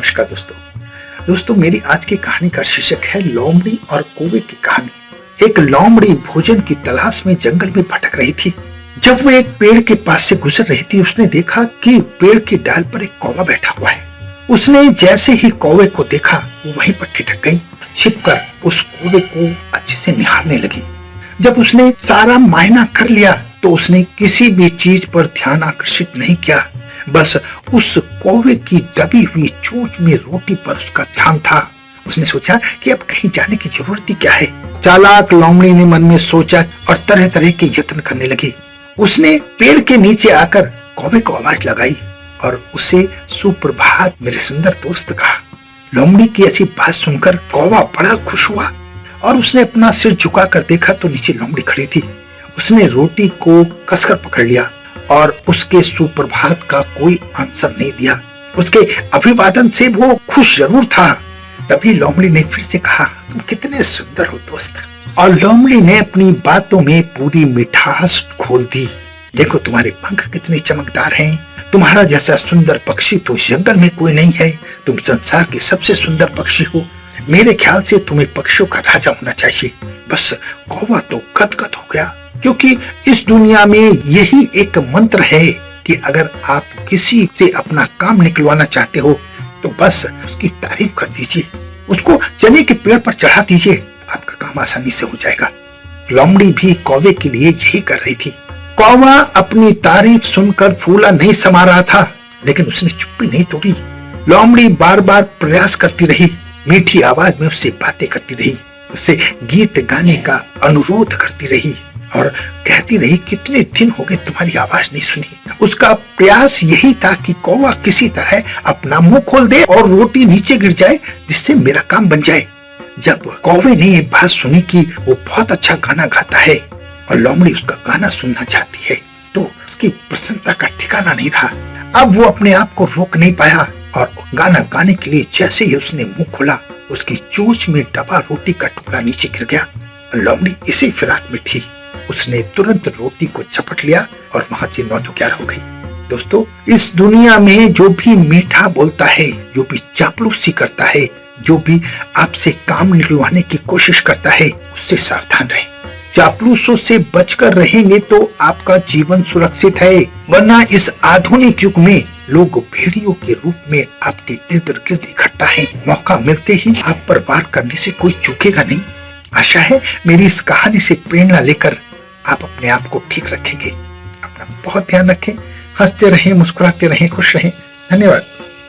नमस्कार दोस्तों मेरी आज की कहानी का शीर्षक है लोमड़ी और कौवे की कहानी। एक लोमड़ी भोजन की तलाश में जंगल में भटक रही थी। जब वो एक पेड़ के पास से गुजर रही थी, उसने देखा कि पेड़ की डाल पर एक कौवा बैठा हुआ है। उसने जैसे ही कौवे को देखा, वो वहीं पर ठिठक गई, छिपकर उस कौवे को अच्छे से निहारने लगी। जब उसने सारा मायना कर लिया तो उसने किसी भी चीज पर ध्यान आकर्षित नहीं किया, बस उस कौवे की दबी हुई चोंच में रोटी पर उसका ध्यान था। उसने सोचा कि अब कहीं जाने की जरूरत ही क्या है। चालाक लोमड़ी ने मन में सोचा और तरह तरह के यत्न करने लगी। उसने पेड़ के नीचे आकर कौवे को आवाज लगाई और उसे सुप्रभात मेरे सुंदर दोस्त कहा। लोमड़ी की ऐसी बात सुनकर कौवा बड़ा खुश हुआ और उसने अपना सिर झुकाकर देखा तो नीचे लोमड़ी खड़ी थी। उसने रोटी को कसकर पकड़ लिया और उसके सुप्रभात का कोई आंसर नहीं दिया। उसके अभिवादन से वो खुश जरूर था। तभी लोमड़ी ने फिर से कहा, तुम कितने सुंदर हो दोस्त। और लोमड़ी ने अपनी बातों में पूरी मिठास खोल दी। देखो तुम्हारे पंख कितने चमकदार हैं। तुम्हारा जैसा सुंदर पक्षी तो जंगल में कोई नहीं है। तुम संसार के सबसे सुंदर पक्षी हो। मेरे ख्याल से तुम्हें पक्षियों का राजा होना चाहिए। बस कौवा तो गदगद हो गया, क्योंकि इस दुनिया में यही एक मंत्र है कि अगर आप किसी से अपना काम निकलवाना चाहते हो तो बस उसकी तारीफ कर दीजिए, उसको चने के पेड़ पर चढ़ा दीजिए, आपका काम आसानी से हो जाएगा। लोमड़ी भी कौवे के लिए यही कर रही थी। कौवा अपनी तारीफ सुनकर फूला नहीं समा रहा था, लेकिन उसने चुप्पी नहीं तोड़ी। लोमड़ी बार बार प्रयास करती रही, मीठी आवाज में उससे बातें करती रही, उससे गीत गाने का अनुरोध करती रही और कहती रही, कितने दिन हो गए तुम्हारी आवाज नहीं सुनी। उसका प्रयास यही था कि कौवा किसी तरह अपना मुंह खोल दे और रोटी नीचे गिर जाए, जिससे मेरा काम बन जाए। जब कौवे ने ये बात सुनी कि वो बहुत अच्छा गाना गाता है और लोमड़ी उसका गाना सुनना चाहती है, तो उसकी प्रसन्नता का ठिकाना नहीं रहा। अब वो अपने आप को रोक नहीं पाया और गाना गाने के लिए जैसे ही उसने मुंह खोला, उसकी चोंच में दबा रोटी का टुकड़ा नीचे गिर गया। लोमड़ी इसी फिराक में थी। उसने तुरंत रोटी को झपट लिया और वहां से 9-11 हो गई। दोस्तों, इस दुनिया में जो भी मीठा बोलता है, जो भी चापलूसी करता है, जो भी आपसे काम निकलवाने की कोशिश करता है, उससे सावधान रहें। चापलूसों से बचकर रहेंगे तो आपका जीवन सुरक्षित है, वरना इस आधुनिक युग में लोग भेड़ियों के रूप में आपके इर्द गिर्द इकट्ठा हैं। मौका मिलते ही आप पर वार करने से कोई चूकेगा नहीं। आशा है मेरी इस कहानी से प्रेरणा लेकर आप अपने आप को ठीक रखेंगे। अपना बहुत ध्यान रखें, हंसते रहें, मुस्कुराते रहें, खुश रहें। धन्यवाद।